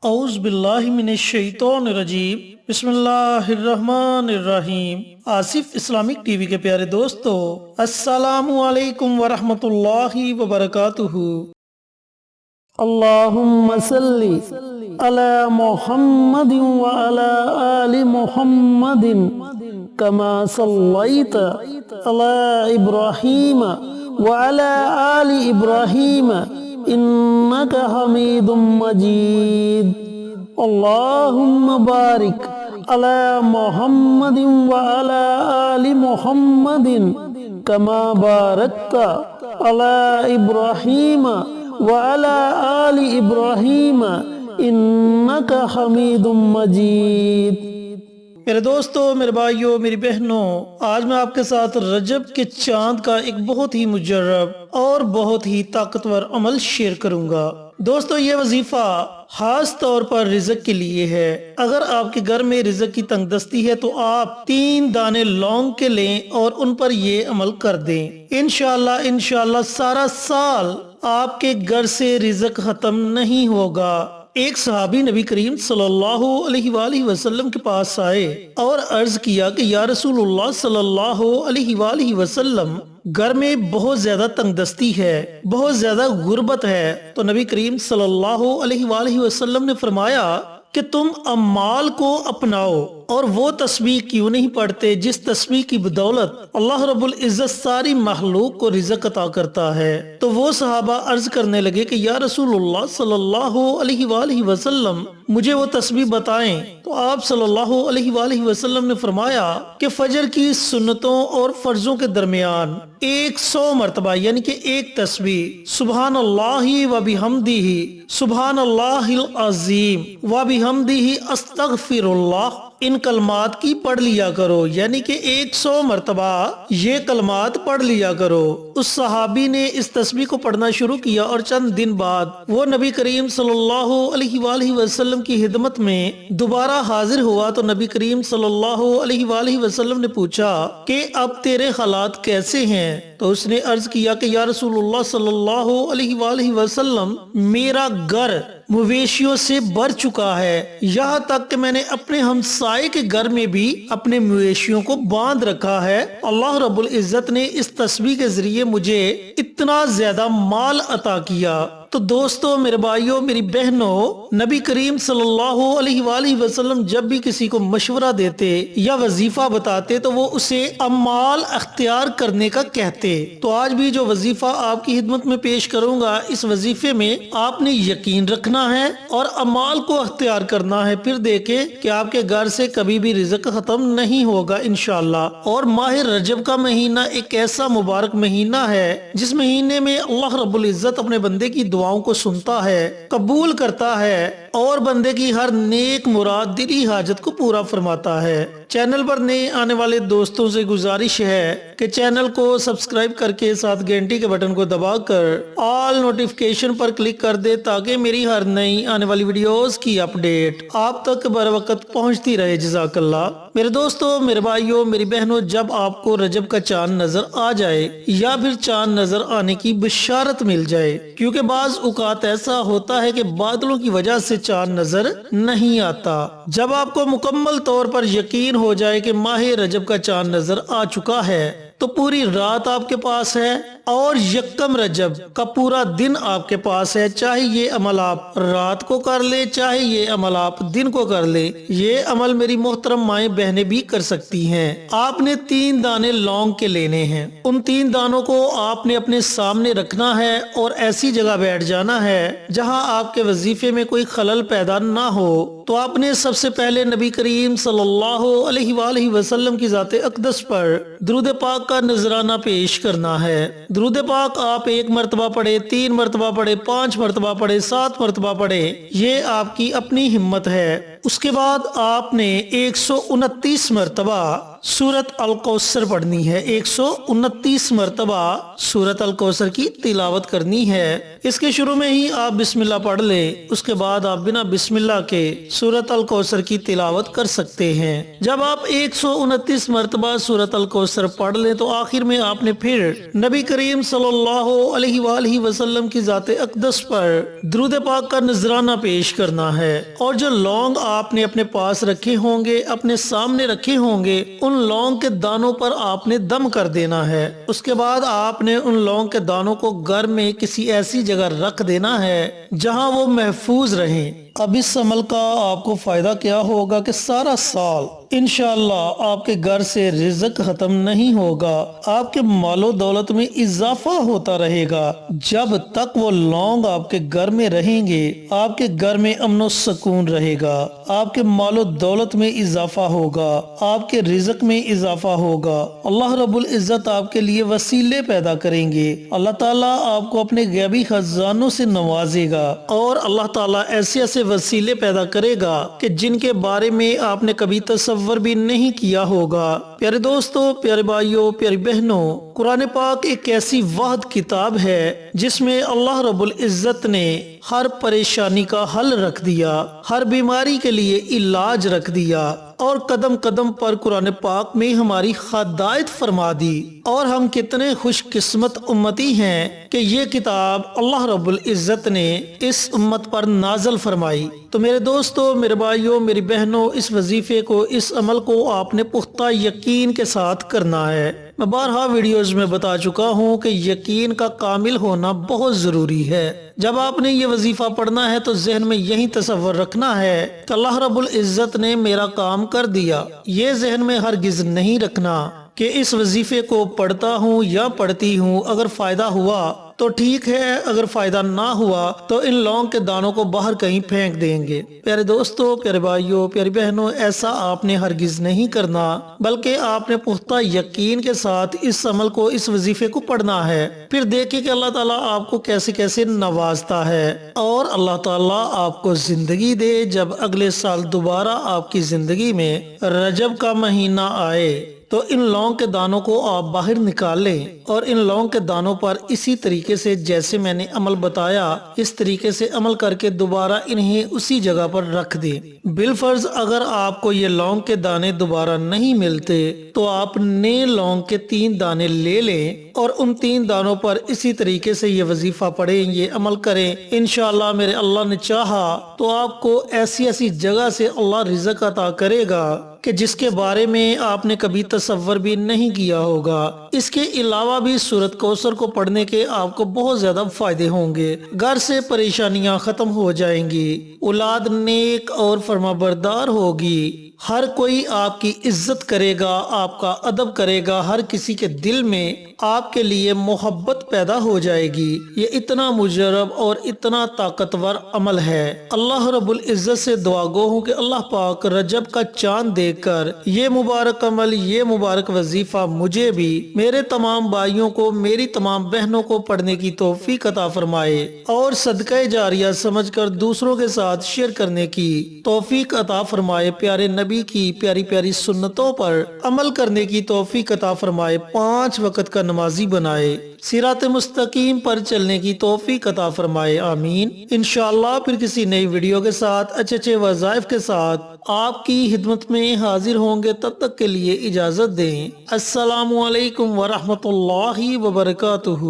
اعوذ باللہ من الشیطان الرجیم بسم اللہ الرحمن الرحیم۔ آصف اسلامک ٹی وی کے پیارے دوستو، السلام علیکم ورحمۃ اللہ وبرکاتہ۔ اللہم صلی علی محمد وعلی آل محمد کما صلیت علی ابراہیم وعلی آل ابراہیم انک حمید مجید۔ اللہم بارک علی محمد وعلی آل محمد کما بارکت علی ابراہیم وعلی آل ابراہیم انک حمید مجید۔ میرے دوستو، میرے بھائیوں، میری بہنوں، آج میں آپ کے ساتھ رجب کے چاند کا ایک بہت ہی مجرب اور بہت ہی طاقتور عمل شیئر کروں گا۔ دوستو، یہ وظیفہ خاص طور پر رزق کے لیے ہے۔ اگر آپ کے گھر میں رزق کی تنگ دستی ہے تو آپ 3 دانے لونگ کے لیں اور ان پر یہ عمل کر دیں۔ انشاءاللہ سارا سال آپ کے گھر سے رزق ختم نہیں ہوگا۔ ایک صحابی نبی کریم صلی اللہ علیہ وآلہ وسلم کے پاس آئے اور عرض کیا کہ یا رسول اللہ صلی اللہ علیہ وآلہ وسلم، گھر میں بہت زیادہ تنگ دستی ہے، بہت زیادہ غربت ہے۔ تو نبی کریم صلی اللہ علیہ وآلہ وسلم نے فرمایا کہ تم اعمال کو اپناؤ اور وہ تسبیح کیوں نہیں پڑھتے جس تسبیح کی بدولت اللہ رب العزت ساری مخلوق کو رزق عطا کرتا ہے۔ تو وہ صحابہ عرض کرنے لگے کہ یا رسول اللہ صلی اللہ علیہ وآلہ وسلم، مجھے وہ تسبیح بتائیں۔ تو آپ صلی اللہ علیہ وآلہ وسلم نے فرمایا کہ فجر کی سنتوں اور فرضوں کے درمیان 100 مرتبہ یعنی کہ ایک تسبیح سبحان اللہ و بحمدہ، سبحان اللہ العظیم و بحمدہ استغفر اللہ، ان کلمات کی پڑھ لیا کرو، یعنی کہ 100 مرتبہ یہ کلمات پڑھ لیا کرو۔ اس صحابی نے اس تسبیح کو پڑھنا شروع کیا اور چند دن بعد وہ نبی کریم صلی اللہ علیہ وآلہ وسلم کی خدمت میں دوبارہ حاضر ہوا۔ تو نبی کریم صلی اللہ علیہ وآلہ وسلم نے پوچھا کہ اب تیرے حالات کیسے ہیں؟ تو اس نے عرض کیا کہ یا رسول اللہ صلی اللہ علیہ وآلہ وسلم، میرا گھر مویشیوں سے بھر چکا ہے، یہاں تک کہ میں نے اپنے ہمسائے کے گھر میں بھی اپنے مویشیوں کو باندھ رکھا ہے۔ اللہ رب العزت نے اس تسبیح کے ذریعے مجھے اتنا زیادہ مال عطا کیا۔ تو دوستو، میرے بھائیوں، میری بہنوں، نبی کریم صلی اللہ علیہ وآلہ وسلم جب بھی کسی کو مشورہ دیتے یا وظیفہ بتاتے تو وہ اسے اعمال اختیار کرنے کا کہتے۔ تو آج بھی جو وظیفہ آپ کی خدمت میں پیش کروں گا، اس وظیفے میں آپ نے یقین رکھنا ہے اور اعمال کو اختیار کرنا ہے، پھر دیکھیں کہ آپ کے گھر سے کبھی بھی رزق ختم نہیں ہوگا انشاءاللہ۔ اور ماہ رجب کا مہینہ ایک ایسا مبارک مہینہ ہے جس مہینے میں اللہ رب العزت اپنے بندے کی دعاؤں کو سنتا ہے، قبول کرتا ہے اور بندے کی ہر نیک مراد دلی حاجت کو پورا فرماتا ہے۔ چینل پر نئے آنے والے دوستوں سے گزارش ہے کہ چینل کو سبسکرائب کر کے ساتھ گھنٹی کے بٹن کو دبا کر آل نوٹیفیکیشن پر کلک کر دے تاکہ میری ہر نئی آنے والی ویڈیوز کی اپڈیٹ آپ تک بر وقت پہنچتی رہے۔ جزاک اللہ۔ میرے دوستو، میرے بھائیوں، میری بہنوں، جب آپ کو رجب کا چاند نظر آ جائے یا پھر چاند نظر آنے کی بشارت مل جائے، کیونکہ بعض اوقات ایسا ہوتا ہے کہ بادلوں کی وجہ سے چاند نظر نہیں آتا، جب آپ کو مکمل طور پر یقین ہو جائے کہ ماہ رجب کا چاند نظر آ چکا ہے تو پوری رات آپ کے پاس ہے اور یکم رجب کا پورا دن آپ کے پاس ہے، چاہے یہ عمل آپ رات کو کر لے، چاہے یہ عمل آپ دن کو کر لے۔ یہ عمل میری محترم مائیں بہنیں بھی کر سکتی ہیں۔ آپ نے 3 دانے لونگ کے لینے ہیں، ان 3 دانوں کو آپ نے اپنے سامنے رکھنا ہے اور ایسی جگہ بیٹھ جانا ہے جہاں آپ کے وظیفے میں کوئی خلل پیدا نہ ہو۔ تو آپ نے سب سے پہلے نبی کریم صلی اللہ علیہ وآلہ وسلم کی ذات اقدس پر درود پاک کا نذرانہ پیش کرنا ہے۔ درود پاک آپ 1 مرتبہ پڑھے، 3 مرتبہ پڑھے، 5 مرتبہ پڑھے، 7 مرتبہ پڑھے، یہ آپ کی اپنی ہمت ہے۔ اس کے بعد آپ نے 129 مرتبہ سورت الکوثر پڑھنی ہے، 129 مرتبہ سورت الکوثر کی تلاوت کرنی ہے۔ اس کے شروع میں ہی آپ بسم اللہ پڑھ لیں، اس کے بعد آپ بنا بسم اللہ کے سورت الکوثر کی تلاوت کر سکتے ہیں۔ جب آپ 129 مرتبہ سورت الکوثر پڑھ لیں تو آخر میں آپ نے پھر نبی کریم صلی اللہ علیہ وآلہ وسلم کی ذات اقدس پر درود پاک کا نذرانہ پیش کرنا ہے، اور جو لونگ آپ نے اپنے پاس رکھے ہوں گے، اپنے سامنے رکھے ہوں گے، ان لونگ کے دانوں پر آپ نے دم کر دینا ہے۔ اس کے بعد آپ نے ان لونگ کے دانوں کو گھر میں کسی ایسی جگہ رکھ دینا ہے جہاں وہ محفوظ رہیں۔ اب اس عمل کا آپ کو فائدہ کیا ہوگا کہ سارا سال انشاءاللہ آپ کے گھر سے رزق ختم نہیں ہوگا، آپ کے مال و دولت میں اضافہ ہوتا رہے گا۔ جب تک وہ لونگ آپ کے گھر میں رہیں گے، آپ کے گھر میں امن و سکون رہے گا، آپ کے مال و دولت میں اضافہ ہوگا، آپ کے رزق میں اضافہ ہوگا۔ اللہ رب العزت آپ کے لیے وسیلے پیدا کریں گے، اللہ تعالیٰ آپ کو اپنے غیبی خزانوں سے نوازے گا، اور اللہ تعالیٰ ایسے ایسے وسیلے پیدا کرے گا کہ جن کے بارے میں آپ نے کبھی تصور بھی نہیں کیا ہوگا۔ پیارے دوستو، پیارے بھائیوں، پیاری بہنوں، قرآن پاک ایک ایسی واحد کتاب ہے جس میں اللہ رب العزت نے ہر پریشانی کا حل رکھ دیا، ہر بیماری کے لیے علاج رکھ دیا، اور قدم قدم پر قرآن پاک میں ہماری ہدایت فرما دی۔ اور ہم کتنے خوش قسمت امتی ہیں کہ یہ کتاب اللہ رب العزت نے اس امت پر نازل فرمائی۔ تو میرے دوستو، میرے بھائیوں، میری بہنوں، اس وظیفے کو، اس عمل کو آپ نے پختہ یقین کے ساتھ کرنا ہے۔ میں بارہا ویڈیوز میں بتا چکا ہوں کہ یقین کا کامل ہونا بہت ضروری ہے۔ جب آپ نے یہ وظیفہ پڑھنا ہے تو ذہن میں یہی تصور رکھنا ہے کہ اللہ رب العزت نے میرا کام کر دیا۔ یہ ذہن میں ہرگز نہیں رکھنا کہ اس وظیفے کو پڑھتا ہوں یا پڑھتی ہوں، اگر فائدہ ہوا تو ٹھیک ہے، اگر فائدہ نہ ہوا تو ان لونگ کے دانوں کو باہر کہیں پھینک دیں گے۔ پیارے دوستو، پیارے بھائیوں، پیاری بہنوں، ایسا آپ نے ہرگز نہیں کرنا، بلکہ آپ نے پختہ یقین کے ساتھ اس عمل کو، اس وظیفے کو پڑھنا ہے۔ پھر دیکھیں کہ اللہ تعالیٰ آپ کو کیسے کیسے نوازتا ہے، اور اللہ تعالیٰ آپ کو زندگی دے جب اگلے سال دوبارہ آپ کی زندگی میں رجب کا مہینہ آئے تو ان لونگ کے دانوں کو آپ باہر نکال لیں، اور ان لونگ کے دانوں پر اسی طریقے سے جیسے میں نے عمل بتایا اس طریقے سے عمل کر کے دوبارہ انہیں اسی جگہ پر رکھ دیں۔ بالفرض اگر آپ کو یہ لونگ کے دانے دوبارہ نہیں ملتے تو آپ نئے لونگ کے 3 دانے لے لیں، اور ان 3 دانوں پر اسی طریقے سے یہ وظیفہ پڑھیں، یہ عمل کریں۔ انشاءاللہ میرے اللہ نے چاہا تو آپ کو ایسی ایسی جگہ سے اللہ رزق عطا کرے گا کہ جس کے بارے میں آپ نے کبھی تصور بھی نہیں کیا ہوگا۔ اس کے علاوہ بھی سورت کوثر کو پڑھنے کے آپ کو بہت زیادہ فائدے ہوں گے، گھر سے پریشانیاں ختم ہو جائیں گی، اولاد نیک اور فرما بردار ہوگی، ہر کوئی آپ کی عزت کرے گا، آپ کا ادب کرے گا، ہر کسی کے دل میں آپ کے لیے محبت پیدا ہو جائے گی۔ یہ اتنا مجرب اور اتنا طاقتور عمل ہے۔ اللہ رب العزت سے دعا گو ہوں کہ اللہ پاک رجب کا چاند دیکھ کر یہ مبارک عمل، یہ مبارک وظیفہ مجھے بھی، میرے تمام بھائیوں کو، میری تمام بہنوں کو پڑھنے کی توفیق عطا فرمائے، اور صدقہ جاریہ سمجھ کر دوسروں کے ساتھ شیئر کرنے کی توفیق عطا فرمائے، پیارے نبی کی پیاری پیاری سنتوں پر عمل کرنے کی توفیق عطا فرمائے، 5 وقت کا نمازی بنائے، صراط مستقیم پر چلنے کی توفیق عطا فرمائے، آمین۔ انشاءاللہ پھر کسی نئی ویڈیو کے ساتھ، اچھے وظائف کے ساتھ آپ کی خدمت میں حاضر ہوں گے۔ تب تک کے لیے اجازت دیں۔ السلام علیکم ورحمۃ اللہ وبرکاتہ۔